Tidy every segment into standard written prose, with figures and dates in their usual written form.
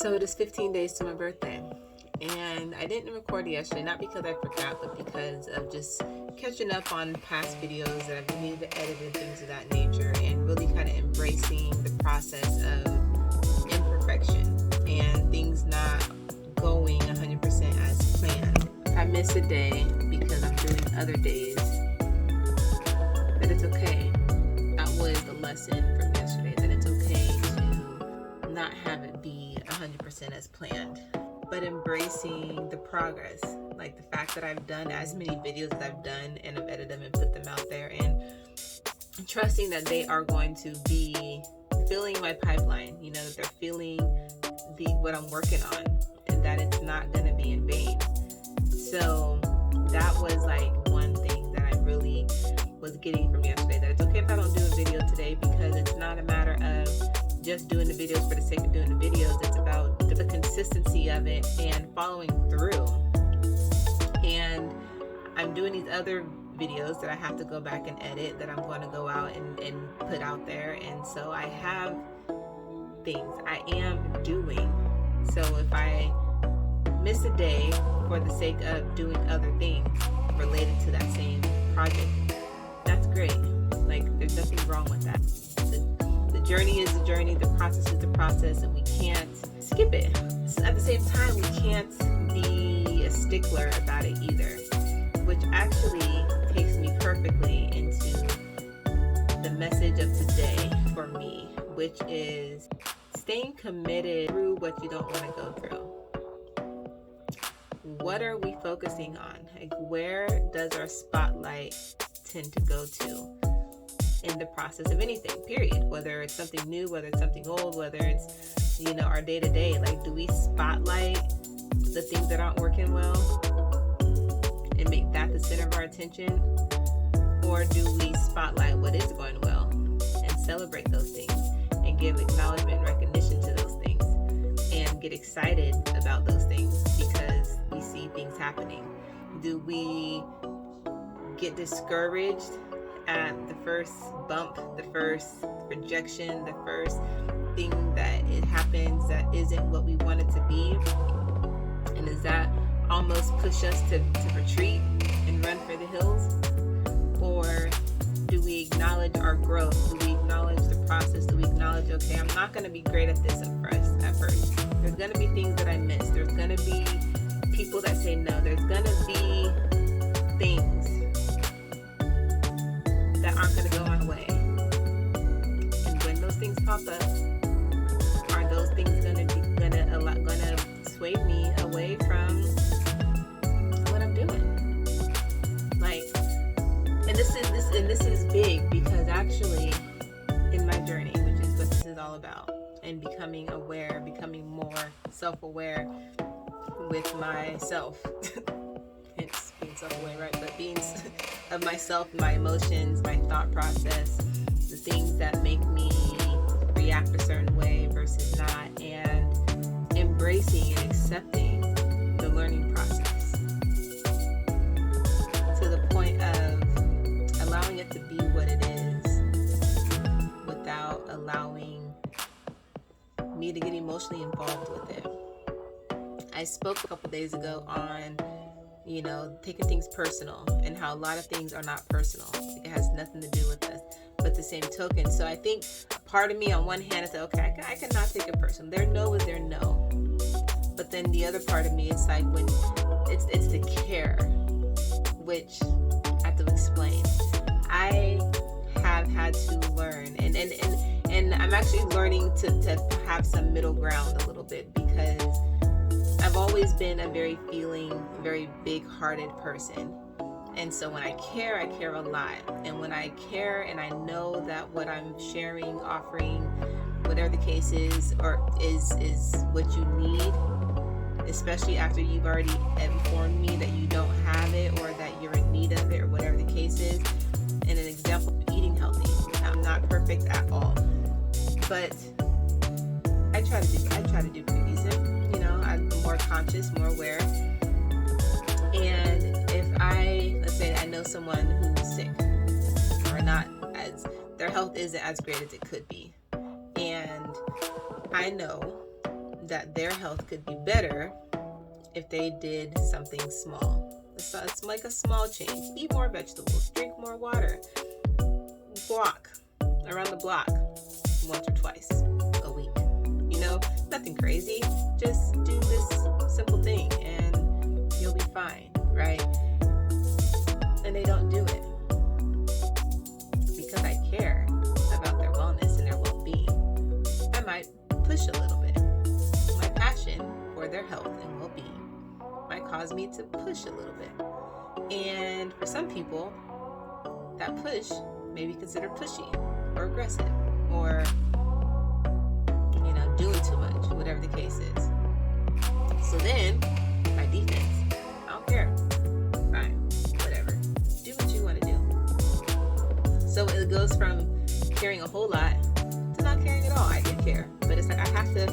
So it is 15 days to my birthday, and I didn't record yesterday, not because I forgot, but because of just catching up on past videos that I've needed to edit and things of that nature, and really kind of embracing the process of imperfection and things not going 100% as planned. If I miss a day because I'm doing other days, that it's okay. That was the lesson from yesterday, that it's okay to not have it be 100% as planned, but embracing the progress, like the fact that I've done as many videos as I've done and I've edited them and put them out there, and trusting that they are going to be filling my pipeline, that they're feeling what I'm working on, and that it's not going to be in vain. So that was like one thing that I really was getting from yesterday, that it's okay if I don't do a video today, because it's not a matter of just doing the videos for the sake of doing the videos. It's about the consistency of it and following through. And I'm doing these other videos that I have to go back and edit, that I'm going to go out and put out there. And so I have things I am doing. So if I miss a day for the sake of doing other things related to that same project, that's great. Like, there's nothing wrong with that. The journey is the journey, the process is the process, and we can't skip it. So at the same time, we can't be a stickler about it either, which actually takes me perfectly into the message of today for me, which is staying committed through what you don't want to go through. What are we focusing on? Like, where does our spotlight tend to go to in the process of anything, period? Whether it's something new, whether it's something old, whether it's, our day-to-day. Like, do we spotlight the things that aren't working well and make that the center of our attention? Or do we spotlight what is going well and celebrate those things and give acknowledgement and recognition to those things and get excited about those things because we see things happening? Do we get discouraged at the first bump, the first rejection, the first thing that it happens that isn't what we want it to be? And does that almost push us to retreat and run for the hills? Or do we acknowledge our growth? Do we acknowledge the process? Do we acknowledge, okay, I'm not going to be great at this at first. There's going to be things that I miss. There's going to be people that say no. There's going to be things that aren't going to go my way. And when those things pop up, are those things going to sway me away from what I'm doing? Like, and this is big, because actually in my journey, which is what this is all about, and becoming aware, becoming more self-aware with myself. Hence being self-aware, right? But being of myself, my emotions, my thought process, the things that make me react a certain way versus not, and embracing and accepting the learning process to the point of allowing it to be what it is without allowing me to get emotionally involved with it. I spoke a couple days ago on taking things personal, and how a lot of things are not personal. It has nothing to do with us. But the same token, so I think part of me on one hand is like, okay, I cannot take it personal. Their no is their no. But then the other part of me, it's like when it's the care, which I have to explain. I have had to learn, and I'm actually learning to have some middle ground a little bit, because I've always been a very big-hearted person. And so when I care a lot. And when I care and I know that what I'm sharing, offering, whatever the case is, or is what you need, especially after you've already informed me that you don't have it, or that you're in need of it, or whatever the case is. And an example of eating healthy. I'm not perfect at all, but I try to do pretty decent. I'm more conscious, more aware. And if let's say I know someone who's sick, or their health isn't as great as it could be, and I know that their health could be better if they did something small. It's like a small change. Eat more vegetables, drink more water, walk around the block once or twice a week. Nothing crazy. Just do this simple thing and you'll be fine, right? And they don't do it because I care about their wellness and their well-being. I might push a little bit. My passion for their health and well-being might cause me to push a little bit. And for some people, that push may be considered pushy or aggressive or doing too much, whatever the case is. So then, my defense, I don't care. Fine, whatever. Do what you want to do. So it goes from caring a whole lot to not caring at all. I do care, but it's like I have to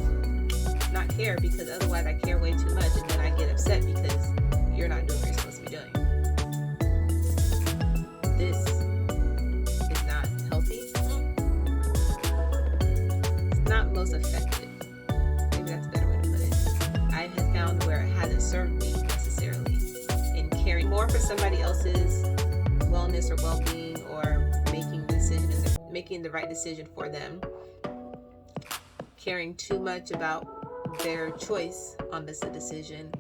not care because otherwise I care way too much, and then I get upset because you're not doing what you're supposed to be doing. This is not healthy. It's not most effective. Maybe that's a better way to put it. I have found where it hasn't served me necessarily in caring more for somebody else's wellness or well-being or making the right decision for them. Caring too much about their choice on this decision,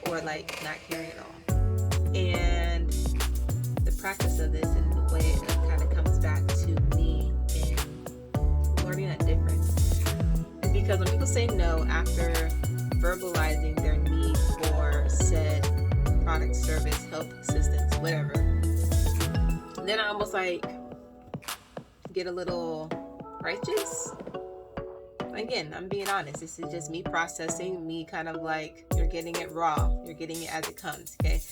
or like not caring at all. And the practice of this and the way it kind of comes back to me in learning that difference is because when people say no after verbalizing their need for said product, service, help, assistance, whatever, then I almost like get a little righteous. Again, I'm being honest. This is just me processing, me kind of like, you're getting it raw. You're getting it as it comes, okay?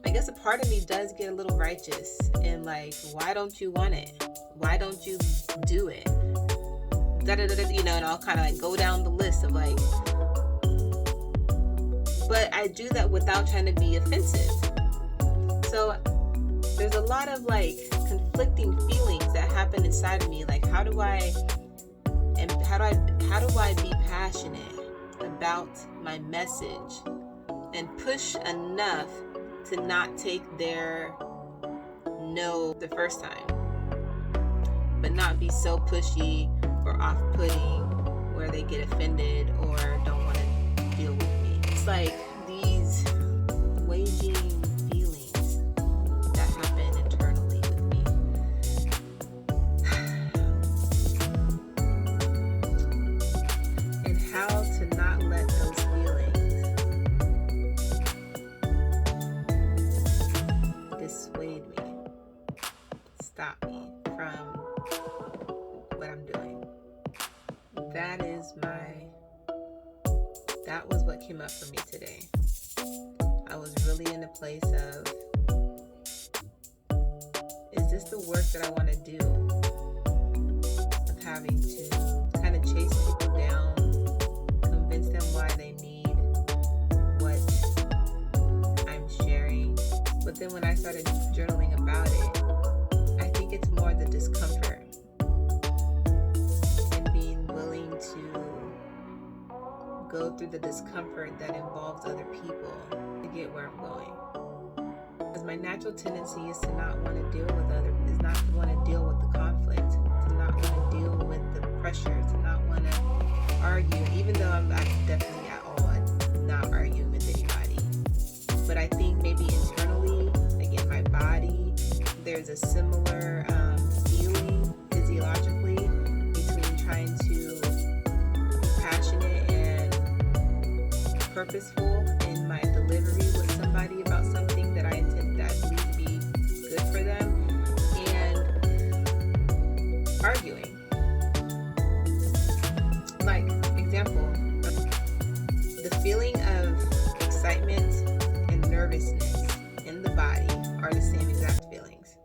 I guess a part of me does get a little righteous and like, why don't you want it? Why don't you do it? And I'll kind of like go down the list of like, but I do that without trying to be offensive. So there's a lot of like conflicting feelings that happen inside of me. Like, how do I be passionate about my message and push enough to not take their no the first time, but not be so pushy or off-putting where they get offended or don't want to deal with me? It's like these waging feelings that happen internally with me. And how to not let those feelings dissuade me, stop me from what I'm doing. That was what came up for me today. I was really in a place of, is this the work that I want to do? Of having to kind of chase people down, convince them why they need what I'm sharing. But then when I started journaling about it, I think it's more the discomfort and being willing to go through the discomfort that involves other people to get where I'm going. Because my natural tendency is to not want to deal with is not to want to deal with the conflict, to not want to deal with the pressure, to not want to argue, even though I'm definitely at all not arguing with anybody. But I think maybe internally, again, my body, there's a similar feeling physiologically between trying to be passionate and purposeful in my delivery with somebody about something that I intend that I believe to be good for them, and arguing. Like, example, the feeling of excitement and nervousness in the body are the same exact feelings.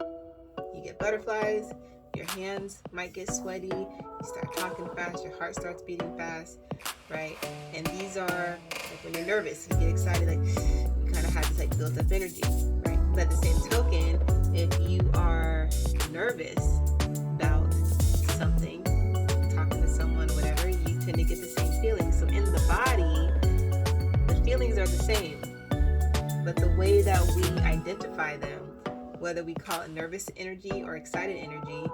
You get butterflies, your hands might get sweaty, you start talking fast, your heart starts beating fast, right? And these are, like when you're nervous, you get excited, like you kind of have this like built up energy, right? But at the same token, if you are nervous about something, talking to someone, whatever, you tend to get the same feeling. identify them, whether we call it nervous energy or excited energy,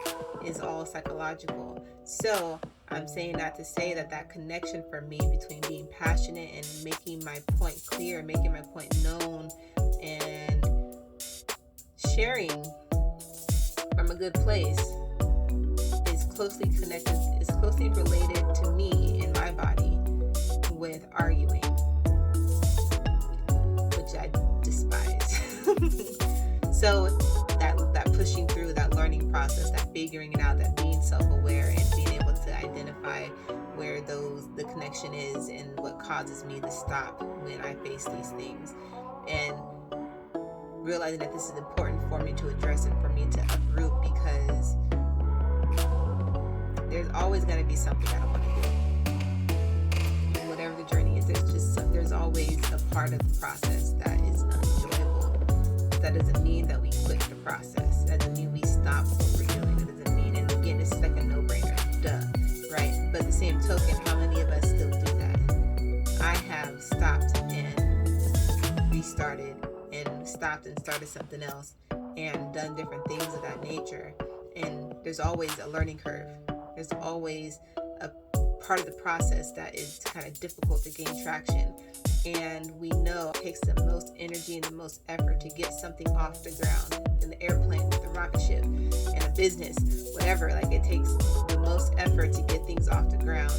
is all psychological. So I'm saying that to say that connection for me between being passionate and making my point clear, making my point known, and sharing from a good place is closely connected, is closely related to me in my body with arguing, which I despise. So that pushing through, that learning process, that figuring it out, that being self-aware and being able to identify where the connection is and what causes me to stop when I face these things, and realizing that this is important for me to address and for me to uproot, because there's always going to be something I don't want to do. Whatever the journey is, there's always a part of the process that is unenjoyable. That doesn't mean that we quit the process. That doesn't mean we stop what we're doing. That doesn't mean, and again, it's like a no-brainer, duh, right? But the same token, how many of us still do that? I have stopped and restarted, and stopped and started something else, and done different things of that nature. And there's always a learning curve. There's always a part of the process that is kind of difficult to gain traction. And we know it takes the most energy and the most effort to get something off the ground, in the airplane, with the rocket ship, in a business, whatever. Like, it takes the most effort to get things off the ground.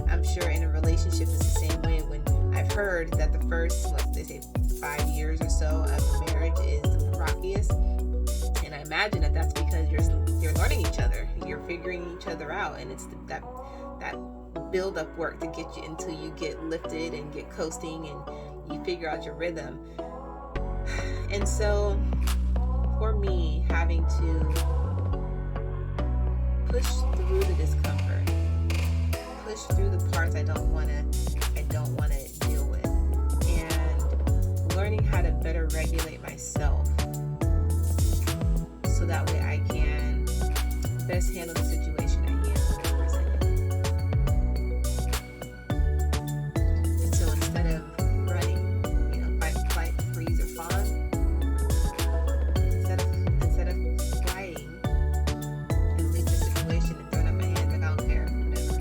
I'm sure in a relationship it's the same way. When I've heard that the first, what they say, 5 years or so of a marriage is the rockiest, and I imagine that that's because you're learning each other, you're figuring each other out, and it's that build up work to get you until you get lifted and get coasting and you figure out your rhythm. And so for me, having to push through the discomfort, push through the parts I don't want to deal with, and learning how to better regulate myself so that way I can best handle the situation at hand, whatever is in it. And so instead of running, fight, flight, freeze, or fawn, instead of flying and leave the situation and throwing up my hands like, I don't care, whatever,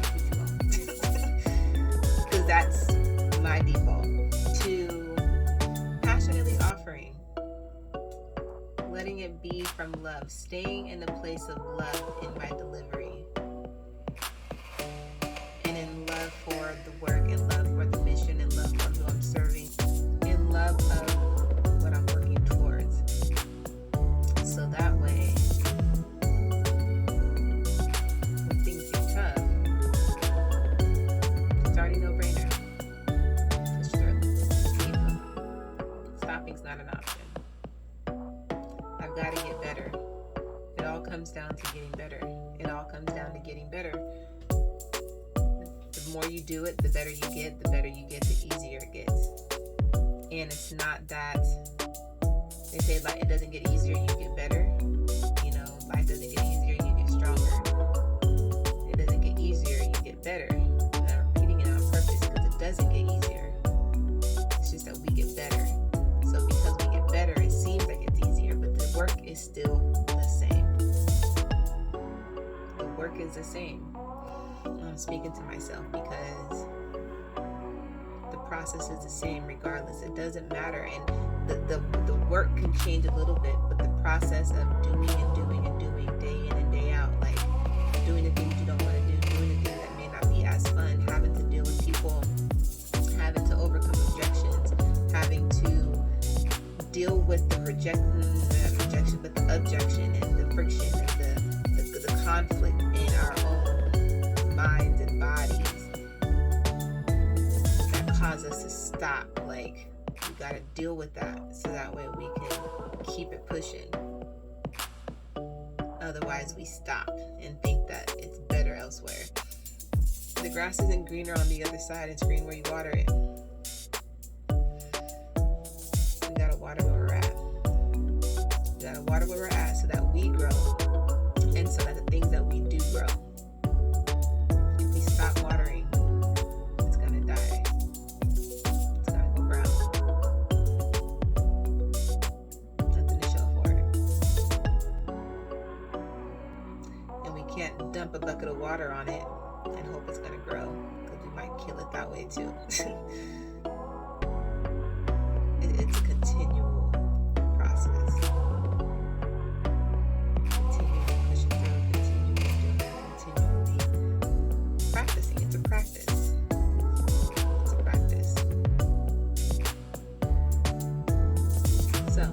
because that's my default, to passionately offering, letting it be from love, staying in the place of love in my delivery, and in love for the work, in love for the mission, in love for who I'm serving, in love of what I'm working towards. So that way, when things get tough, it's already no brainer. Push through. Keep them. Stopping's not an option. I've got to get better. It all comes down to getting better. It all comes down to getting better. The more you do it, the better you get. The better you get, the easier it gets. And it's not that they say, like, it doesn't get easier, you get better. Life doesn't get easier, you get stronger. It doesn't get easier, you get better. And I'm repeating it on purpose because it doesn't get easier. It's just that we get better. So because we get better, it seems like it's easier, but the work is still the same. The work is the same. I'm speaking to myself because the process is the same regardless. It doesn't matter, and the work can change a little bit, but the process of doing and doing and doing day in and day out, like doing the things you don't want to do, doing the things that may not be as fun, having to deal with people, having to overcome objections, having to deal with the but the objection and the friction and the conflict in our own minds and bodies that cause us to stop. Like, we gotta deal with that so that way we can keep it pushing. Otherwise, we stop and think that it's better elsewhere. The grass isn't greener on the other side, it's green where you water it. We gotta water where we're at. We gotta water where we're at so that we grow, and so that the things that we do grow. If we stop watering, it's gonna die. It's gonna go brown. dump a bucket of water on it and hope it's going to grow, because we might kill it that way too. It's a continual process. Continually pushing through, continually doing it, continually practicing. It's a practice. It's a practice. So,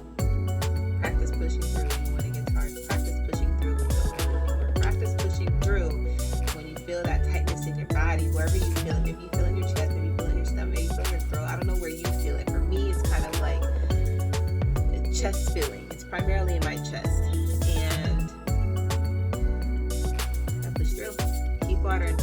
practice pushing through when it gets hard. Practice pushing through when you don't know anymore. Practice pushing through when you feel that tightness in your body, wherever you feel it. Maybe you feel it in your chest, maybe you feel it in your stomach, maybe you feel it in your throat. I don't know where you feel it. For me, it's kind of like a chest feeling. It's primarily in my chest. And I push through. Keep watering.